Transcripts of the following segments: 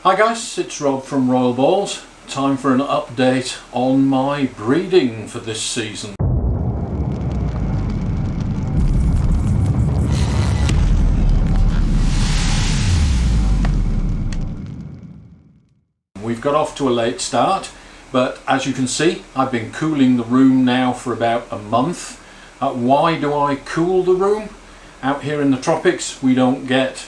Hi guys, it's Rob from Royal Balls. Time for an update on my breeding for this season. We've got off to a late start, but as you can see, I've been cooling the room now for about a month. Why do I cool the room? Out here in the tropics, we don't get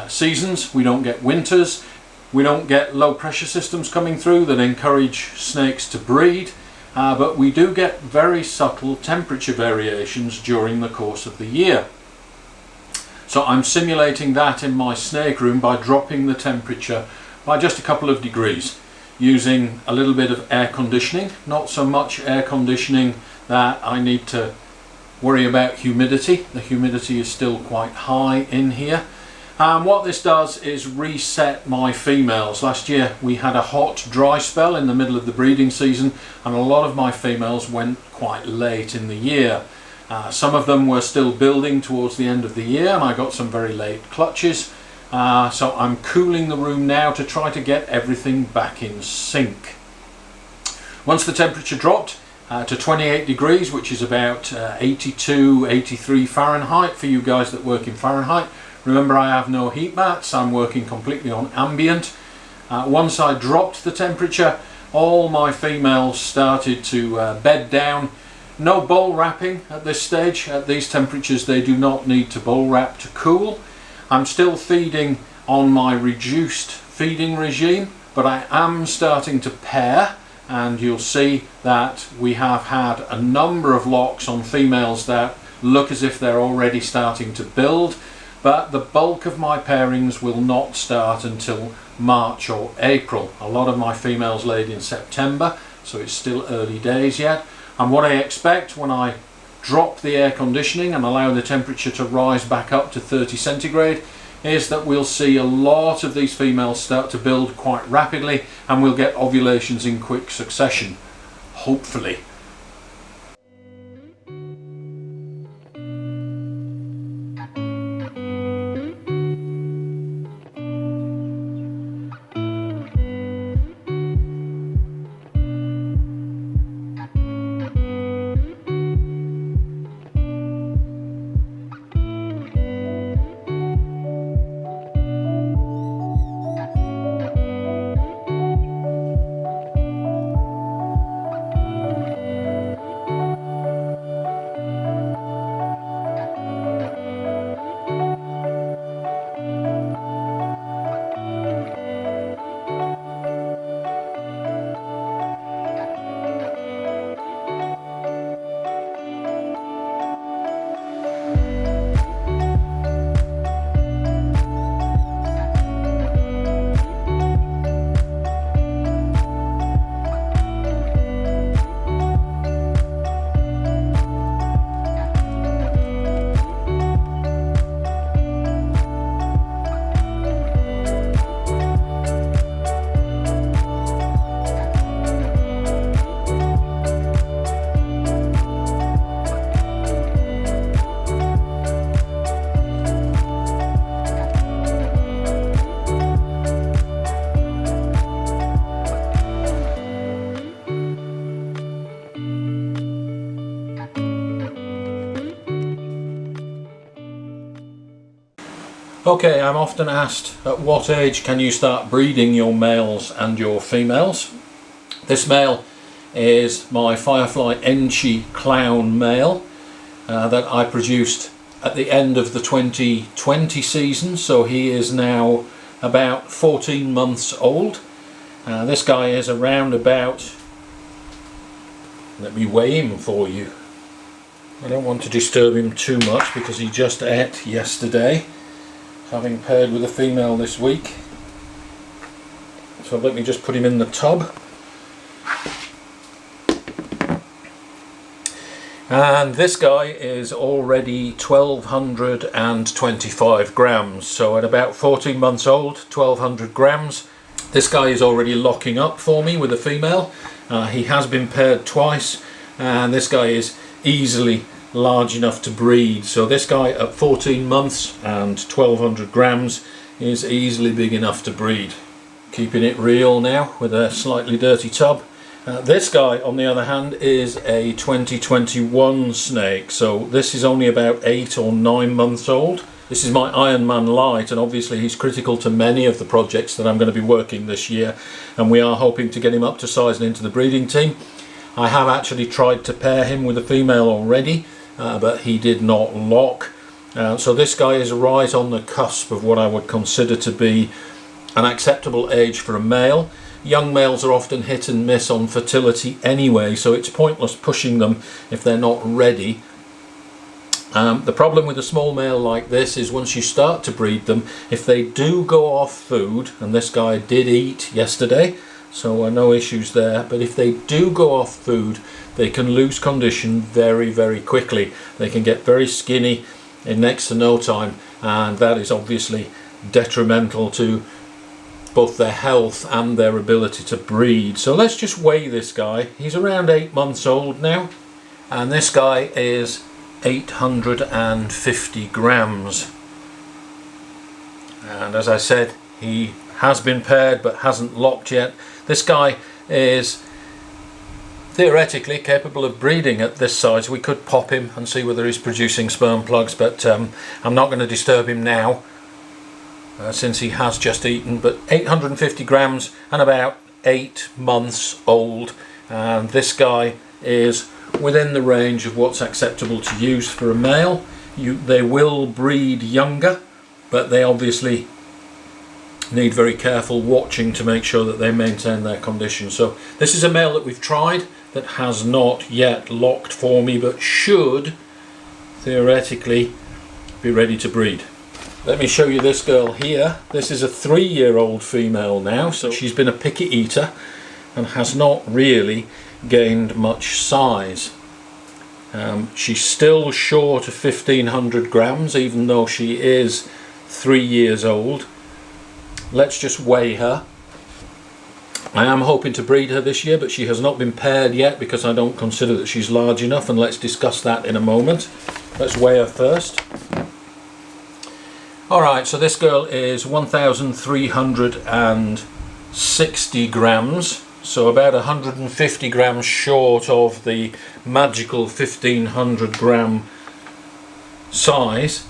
seasons, we don't get winters. We don't get low pressure systems coming through that encourage snakes to breed, but we do get very subtle temperature variations during the course of the year. So I'm simulating that in my snake room by dropping the temperature by just a couple of degrees, using a little bit of air conditioning, not so much air conditioning that I need to worry about humidity. The humidity is still quite high in here. What this does is reset my females. Last year we had a hot dry spell in the middle of the breeding season, and a lot of my females went quite late in the year. Some of them were still building towards the end of the year, and I got some very late clutches. So I'm cooling the room now to try to get everything back in sync. Once the temperature dropped to 28 degrees, which is about 82, 83 Fahrenheit for you guys that work in Fahrenheit. Remember, I have no heat mats, I'm working completely on ambient. Once I dropped the temperature, all my females started to bed down. No bowl wrapping at this stage. At these temperatures they do not need to bowl wrap to cool. I'm still feeding on my reduced feeding regime, but I am starting to pair, and you'll see that we have had a number of locks on females that look as if they're already starting to build. But the bulk of my pairings will not start until March or April. A lot of my females laid in September, so it's still early days yet. And what I expect when I drop the air conditioning and allow the temperature to rise back up to 30 centigrade is that we'll see a lot of these females start to build quite rapidly, and we'll get ovulations in quick succession, hopefully. Okay, I'm often asked, at what age can you start breeding your males and your females? This male is my Firefly Enchi Clown male that I produced at the end of the 2020 season, so he is now about 14 months old. This guy is around about, let me weigh him for you. I don't want to disturb him too much because he just ate yesterday, having paired with a female this week. So let me just put him in the tub. And this guy is already 1225 grams, so at about 14 months old, 1200 grams. This guy is already locking up for me with a female. He has been paired twice, and this guy is easily large enough to breed. So this guy at 14 months and 1200 grams is easily big enough to breed. keeping it real now with a slightly dirty tub. This guy on the other hand is a 2021 snake, so this is only about 8 or 9 months old. This is my Iron Man Light, and obviously he's critical to many of the projects that I'm going to be working this year, and we are hoping to get him up to size and into the breeding team. I have actually tried to pair him with a female already, but he did not lock. So this guy is right on the cusp of what I would consider to be an acceptable age for a male. Young males are often hit and miss on fertility anyway, so it's pointless pushing them if they're not ready. The problem with a small male like this is once you start to breed them, if they do go off food, and this guy did eat yesterday, so no issues there, but if they do go off food, they can lose condition very, very quickly. They can get very skinny in next to no time, and that is obviously detrimental to both their health and their ability to breed. So let's just weigh this guy. He's around 8 months old now, and this guy is 850 grams. And as I said, he has been paired but hasn't locked yet. This guy is theoretically capable of breeding at this size. We could pop him and see whether he's producing sperm plugs, but I'm not going to disturb him now since he has just eaten. But 850 grams and about 8 months old, and this guy is within the range of what's acceptable to use for a male. They will breed younger, but they obviously need very careful watching to make sure that they maintain their condition. So this is a male that we've tried that has not yet locked for me, but should theoretically be ready to breed. Let me show you this girl here. This is a 3-year-old female now, so she's been a picky eater and has not really gained much size. She's still short of 1500 grams even though she is 3 years old. Let's just weigh her. I am hoping to breed her this year, but she has not been paired yet because I don't consider that she's large enough, and let's discuss that in a moment. Let's weigh her first. Alright, so this girl is 1360 grams, so about 150 grams short of the magical 1500 gram size.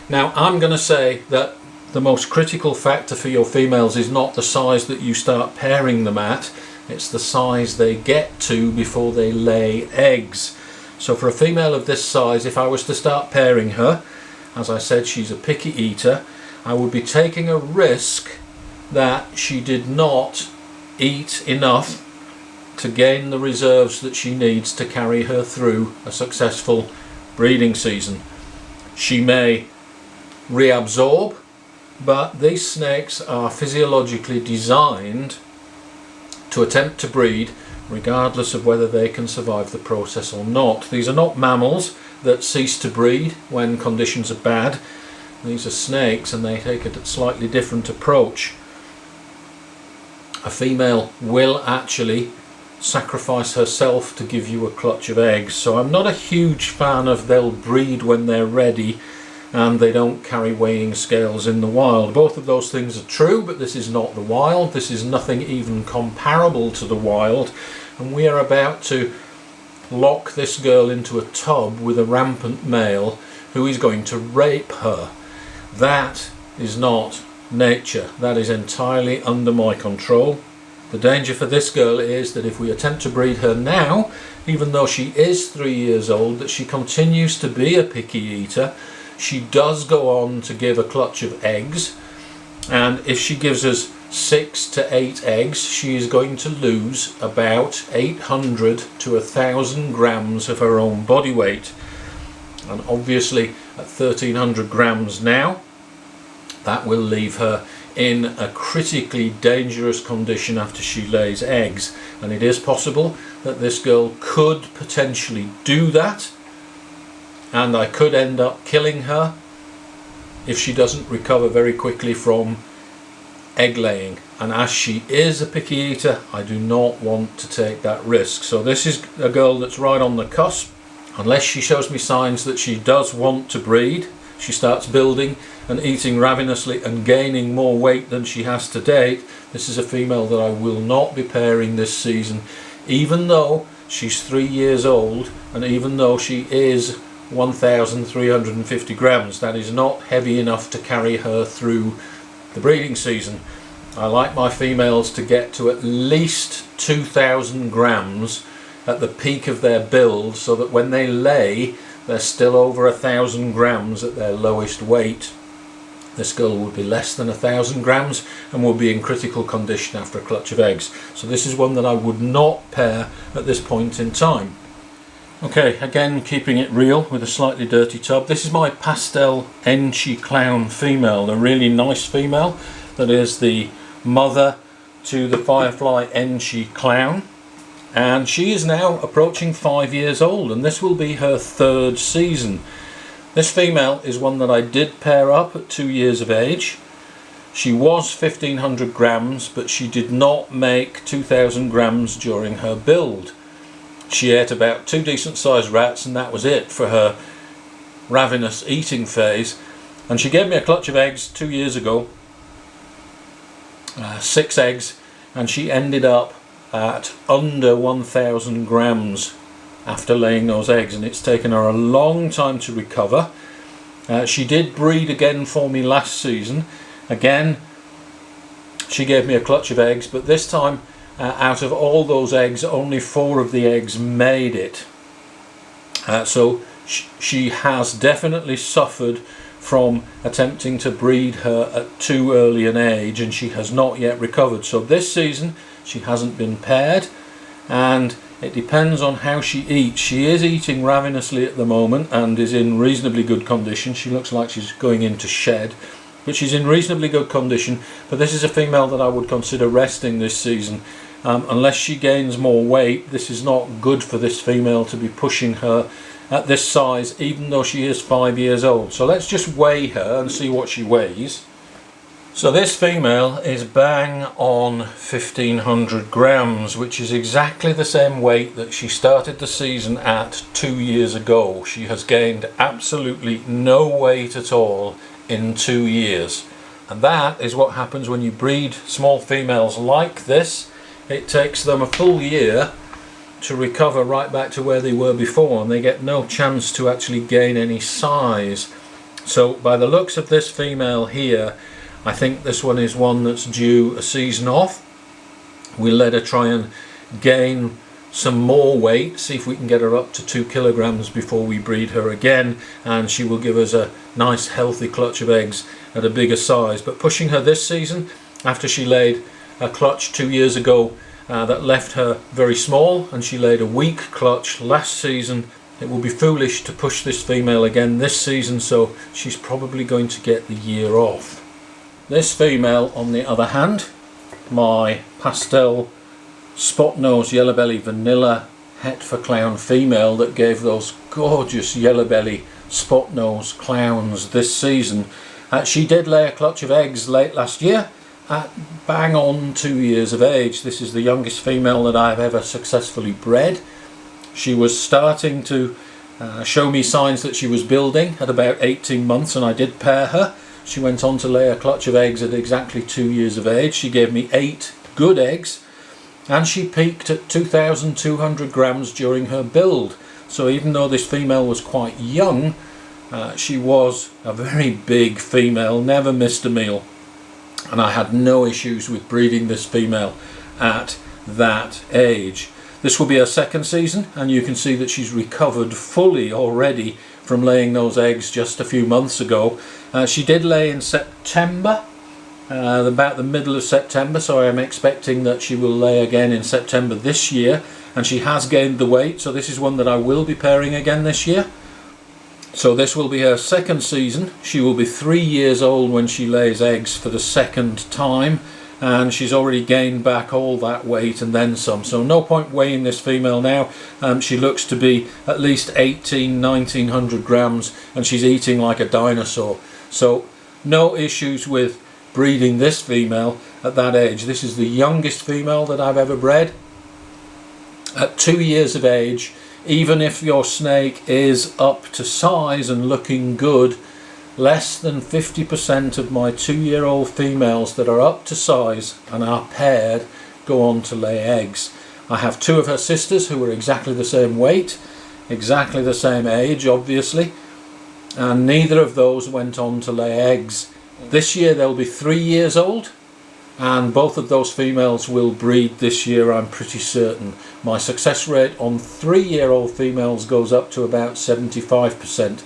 Now I'm going to say that the most critical factor for your females is not the size that you start pairing them at, it's the size they get to before they lay eggs. So for a female of this size, if I was to start pairing her, as I said, she's a picky eater, I would be taking a risk that she did not eat enough to gain the reserves that she needs to carry her through a successful breeding season. She may reabsorb, but these snakes are physiologically designed to attempt to breed regardless of whether they can survive the process or not. These are not mammals that cease to breed when conditions are bad. These are snakes, and they take a slightly different approach. A female will actually sacrifice herself to give you a clutch of eggs, so I'm not a huge fan of they'll breed when they're ready and they don't carry weighing scales in the wild. Both of those things are true, but this is not the wild. This is nothing even comparable to the wild, and we are about to lock this girl into a tub with a rampant male who is going to rape her. That is not nature. That is entirely under my control. The danger for this girl is that if we attempt to breed her now, even though she is 3 years old, that she continues to be a picky eater. She does go on to give a clutch of eggs, and if she gives us 6 to 8 eggs, she is going to lose about 800 to 1000 grams of her own body weight. And obviously at 1300 grams now, that will leave her in a critically dangerous condition after she lays eggs, and it is possible that this girl could potentially do that, and I could end up killing her if she doesn't recover very quickly from egg laying. And as she is a picky eater, I do not want to take that risk. So this is a girl that's right on the cusp. Unless she shows me signs that she does want to breed, she starts building and eating ravenously and gaining more weight than she has to date, this is a female that I will not be pairing this season, even though she's 3 years old and even though she is 1,350 grams. That is not heavy enough to carry her through the breeding season. I like my females to get to at least 2,000 grams at the peak of their build, so that when they lay they're still over 1,000 grams at their lowest weight. This girl would be less than 1,000 grams and will be in critical condition after a clutch of eggs. So this is one that I would not pair at this point in time. Okay, again keeping it real with a slightly dirty tub. This is my pastel Enchi clown female, a really nice female that is the mother to the Firefly Enchi clown. And she is now approaching 5 years old, and this will be her 3rd season. This female is one that I did pair up at 2 years of age. She was 1,500 grams, but she did not make 2,000 grams during her build. She ate about 2 decent sized rats and that was it for her ravenous eating phase. And she gave me a clutch of eggs 2 years ago, 6 eggs, and she ended up at under 1,000 grams after laying those eggs, and it's taken her a long time to recover. She did breed again for me last season. Again, she gave me a clutch of eggs, but this time out of all those eggs only 4 of the eggs made it. So she has definitely suffered from attempting to breed her at too early an age, and she has not yet recovered. So this season she hasn't been paired, and it depends on how she eats. She is eating ravenously at the moment and is in reasonably good condition. She looks like she's going into shed, but she's in reasonably good condition. But this is a female that I would consider resting this season. Unless she gains more weight, this is not good for this female to be pushing her at this size, even though she is 5 years old. So let's just weigh her and see what she weighs. So this female is bang on 1,500 grams, which is exactly the same weight that she started the season at 2 years ago. She has gained absolutely no weight at all in 2 years. And that is what happens when you breed small females like this. It takes them a full year to recover right back to where they were before, and they get no chance to actually gain any size. So by the looks of this female here, I think this one is one that's due a season off. We'll let her try and gain some more weight, see if we can get her up to 2 kilograms before we breed her again, and she will give us a nice healthy clutch of eggs at a bigger size. But pushing her this season, after she laid a clutch 2 years ago that left her very small, and she laid a weak clutch last season, it will be foolish to push this female again this season, so she's probably going to get the year off. This female, on the other hand, my pastel spot nose yellow belly vanilla Hetfer clown female that gave those gorgeous yellow belly spot nose clowns this season, she did lay a clutch of eggs late last year at bang on 2 years of age. This is the youngest female that I've ever successfully bred. She was starting to show me signs that she was building at about 18 months, and I did pair her. She went on to lay a clutch of eggs at exactly 2 years of age. She gave me 8 good eggs, and she peaked at 2,200 grams during her build. So even though this female was quite young, she was a very big female, never missed a meal, and I had no issues with breeding this female at that age. This will be her 2nd season, and you can see that she's recovered fully already from laying those eggs just a few months ago. She did lay in September, about the middle of September, so I'm expecting that she will lay again in September this year, and she has gained the weight, so this is one that I will be pairing again this year. So this will be her 2nd season. She will be 3 years old when she lays eggs for the 2nd time, and she's already gained back all that weight and then some. So no point weighing this female now. She looks to be at least 1,900 grams, and she's eating like a dinosaur. So no issues with breeding this female at that age. This is the youngest female that I've ever bred. At 2 years of age, even if your snake is up to size and looking good, less than 50% of my 2-year-old females that are up to size and are paired go on to lay eggs. I have 2 of her sisters who are exactly the same weight, exactly the same age obviously, and neither of those went on to lay eggs. This year they'll be 3 years old, and both of those females will breed this year, I'm pretty certain. My success rate on 3-year-old females goes up to about 75%.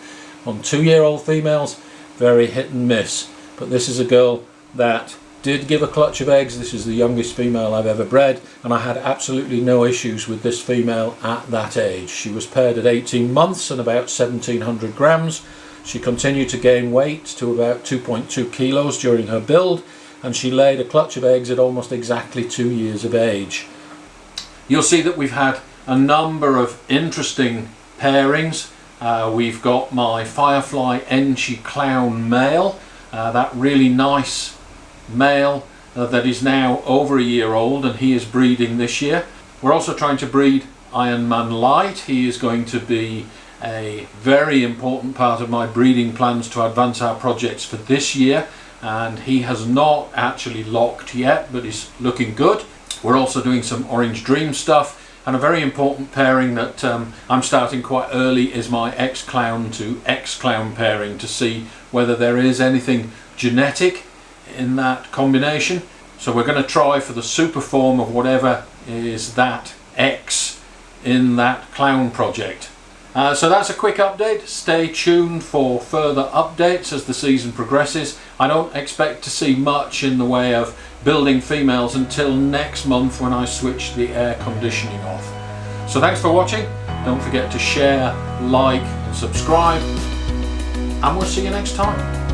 On 2-year-old females, very hit and miss. But this is a girl that did give a clutch of eggs. This is the youngest female I've ever bred, and I had absolutely no issues with this female at that age. She was paired at 18 months and about 1700 grams. She continued to gain weight to about 2.2 kilos during her build, and she laid a clutch of eggs at almost exactly 2 years of age. You'll see that we've had a number of interesting pairings. We've got my Firefly Enchi Clown male, that really nice male that is now over a year old, and he is breeding this year. We're also trying to breed Iron Man Light. He is going to be a very important part of my breeding plans to advance our projects for this year, and he has not actually locked yet, but is looking good. We're also doing some Orange Dream stuff, and a very important pairing that I'm starting quite early is my X-Clown to X-Clown pairing, to see whether there is anything genetic in that combination. So we're going to try for the super form of whatever is that X in that clown project. So that's a quick update. Stay tuned for further updates as the season progresses. I don't expect to see much in the way of building females until next month when I switch the air conditioning off. So thanks for watching. Don't forget to share, like and subscribe, and we'll see you next time.